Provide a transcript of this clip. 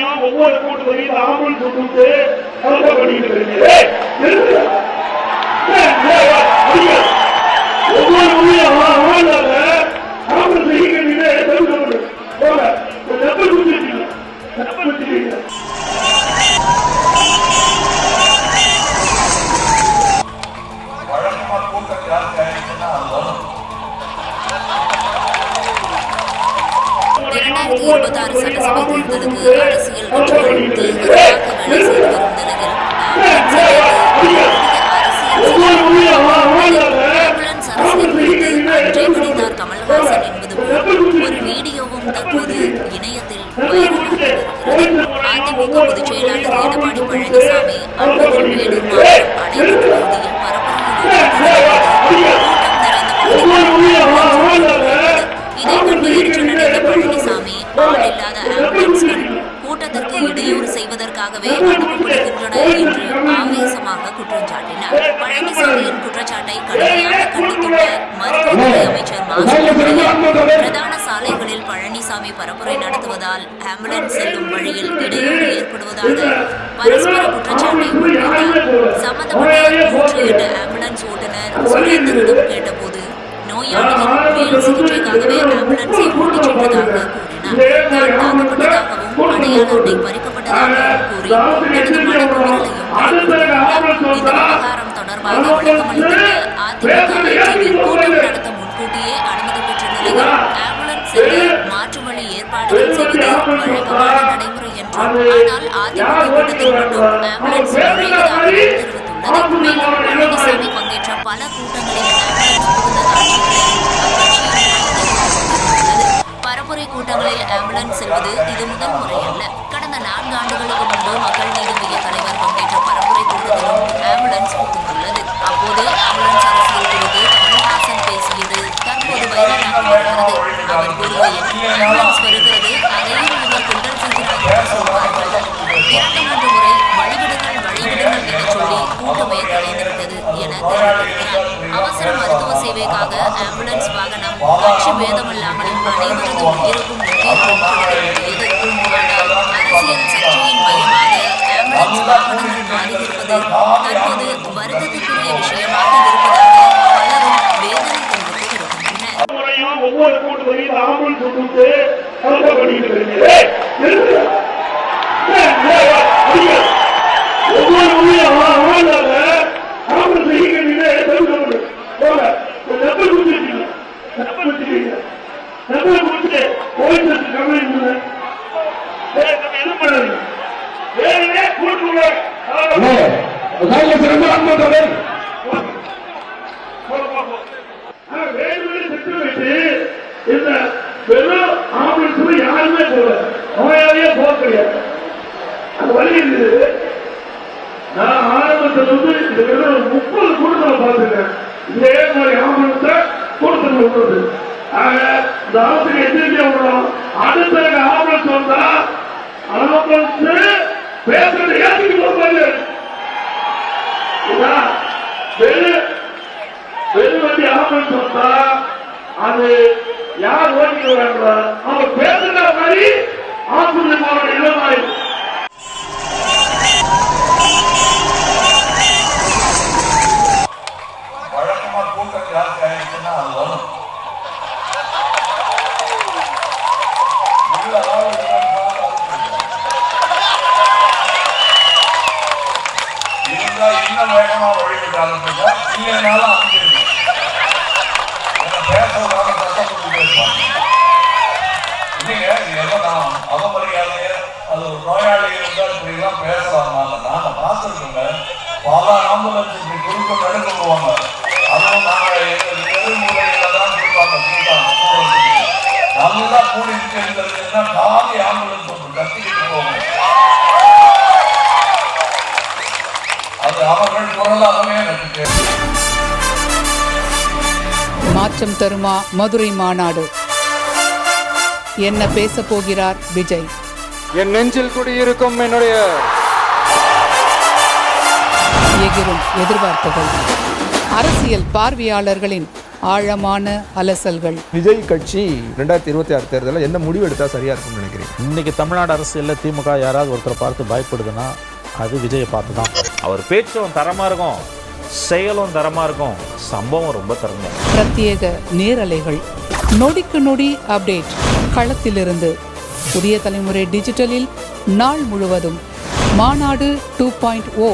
முறையும் ஒவ்வொரு கூட்டத்தையும் ஆம்புலன்ஸ் கொடுத்து பண்ணிட்டு இருக்கீங்க. ஒவ்வொரு முறையும் சட்டசபை தேர்தலுக்கு அரசியல் கட்சிகள் தீவிரமாக வேலை செய்து வரும் நிலையில் ஆம்புலன்ஸ் அரசியல் குறித்து அன்றே கணித்தார் கமல்ஹாசன் என்பது போல் ஒரு வீடியோவும் தற்போது இணையத்தில் வைரலாகி வருகிறது. அதிமுக பொதுச் செயலாளர் எடப்பாடி பழனிசாமி அம்பத்தூர் வேலூர் மாவட்டம் அணைக்கட்டு பகுதியில் இதை கண்டு எரிச்சலடைந்த பழனிசாமி ஆள் இல்லாத ஆம்புலன்ஸ்கள் கூட்டத்திற்கு இடையூறு செய்வதற்காகவே அனுப்பப்படுகின்றன என்று ஆவேசமாக குற்றம் சாட்டினார். பழனிசாமியின் குற்றச்சாட்டை கடுமையாக கண்டித்துள்ள மருத்துவத்துறை அமைச்சர் மாசுபாடு பிரதான சாலைகளில் பழனிசாமி பரப்புரை நடத்துவதால் ஆம்புலன்ஸ் செல்லும் வழியில் இடையூறு ஏற்படுவதாக பரஸ்பர குற்றச்சாட்டை முன்வைத்தார். சம்பந்தப்பட்ட 108 ஆம்புலன்ஸ் ஓட்டுநர் சுரேந்தரிடம் கேட்டபோது நோயாளியின் மேல் சிகிச்சைக்காகவே ஆம்புலன்ஸை ஓட்டிச் சென்றதாக கூறினார். தான் தாக்கப்பட்டதாகவும் அடையாள அட்டை பறிக்கப்பட்டதாகவும் கூறி தனது மனக்குமுறலையும் வெளிப்படுத்தினார். இந்த விவகாரம் தொடர்பாக விளக்கமளித்துள்ள அதிமுக ஐடிவி கூட்டம் நடத்த முன்கூட்டியே அனுமதி பெற்ற நிலையில் ஆம்புலன்ஸ் செல்ல மாற்று வழி ஏற்பாடுகள் செய்வது வழக்கமான நடைமுறை என்றும், ஆனால் அதிமுக கூட்டத்தில் மட்டும் ஆம்புலன்ஸ் நுழைவதாக தெரிவித்துள்ளது. மேலும் பழனிசாமி பங்கேற்ற பல கூட்டங்களில் பரப்புரை கூட்டங்களில் ஆம்புலன்ஸ் செல்வது இது முதல் முறை அல்ல. கடந்த 4 ஆண்டுகளுக்கு முன்பு மக்கள் நீதி மைய தலைவர் பங்கேற்ற பரப்புரை கூட்டத்திலும் ஆம்புலன்ஸ் புகுந்துள்ளது. அப்போது ஆம்புலன்ஸ் அரசியல் குறித்து கமல்ஹாசன் பேசியது தற்போது வைரலாகி வருகிறது. அவர் கூறுகையில் ஆம்புலன்ஸ் வருகிறது, அதையும் இவர் கிண்டல் செய்கிறார் என்று சொல்வார்கள். 2-3 முறை வழிவிடுங்கள் என சொல்லி கூட்டமே கலைந்துவிட்டது என தெரிவித்திருக்கிறார். அவசர மருத்துவ சேவைக்காக ஆம்புலன்ஸ் வாகனம் கட்சி பேதமில்லாமல் அனைவரது உயிருக்கும் முக்கியத்துவம் கொடுக்கக்கூடியது. ஆனால் அரசியல் சர்ச்சையின் மையமாக ஆம்புலன்ஸ் வாகனங்கள் மாறியிருப்பது தற்போது வருத்தத்திற்குரிய விஷயமாக இருப்பதாக பலரும் வேதனை தெரிவித்து வருகின்றனர். ஒவ்வொரு கூட்டத்தையும் ஆம்புலன்ஸ் கொடுத்து பண்ணிட்டு இருக்கீங்க. ஒவ்வொரு முறையும் வெறும் ஆம்புலன்ஸ் யாருமே போல நோயாளியே போக கிடையாது. அந்த வழி இருந்தது. நான் ஆரம்பத்தில் 30 கூட்டத்தில் பார்த்துருக்கேன். இதே மாதிரி ஆம்புலன்ஸை கூட்டத்தில் விடுறது. ஆக இந்த ஆபத்துக்கு எச்சரிக்கையா விடுறோம். அடுத்த ஆம்புலன்ஸ் வந்தா ஆம்புலன்ஸ் பேசுறதை ஏற்றிட்டு போவாங்க. வெறுவண்டி ஆம்புலன்ஸ் வந்தா அது யார் ஓட்டிட்டு வராங்களோ அவங்க பேசுற மாதிரி ஆம்புலன்ஸ் போற இளமாய் இன்னும் வேகமா வழிவிட்டாலும் பேசுறதாக கஷ்டப்பட்டு பேசுவாங்க. இல்லைங்க, இது எல்லாம் அவமரியாதைய அது ஒரு நோயாளி இருந்தால் இப்படி எல்லாம் பேசலாமா? நாங்க பார்த்துருக்கோங்க. பல ஆம்புலன்ஸ் இப்படி குறுக்க நடுக்க போவாங்க. அதுவும் நாங்க தெருமுறையில தான் கொடுப்பாங்க. நல்லா கூடிட்டு இருந்ததுன்னா காலி ஆம்புலன்ஸ் ஒன்று கத்திக்கிட்டு போவாங்க. அது அவர்கள் குரலாகவே எனக்கு மாற்றம் தருமா மதுரை மாநாடு. என்ன பேச போகிறார் விஜய்? என் நெஞ்சில் குடியிருக்கும் என்னுடைய எகிரும் எதிர்பார்ப்புகள். அரசியல் பார்வையாளர்களின் ஆழமான அலசல்கள். விஜய் கட்சி 2026 தேர்தலில் என்ன முடிவு எடுத்தா சரியா இருக்கும்னு நினைக்கிறேன்? இன்னைக்கு தமிழ்நாடு அரசியலில் திமுக யாராவது ஒருத்தரை பார்த்து பயப்படுதுன்னா அது விஜயை பார்த்து தான். அவர் பேச்சும் தரமா இருக்கும், செயலும் தரமா இருக்கும், சம்பவம் ரொம்ப தரமா. பிரத்யேக நேரலைகள், நொடிக்கு நொடி அப்டேட் களத்திலிருந்து. புதிய தலைமுறை டிஜிட்டலில் நாள் முழுவதும் மாநாடு 2.0.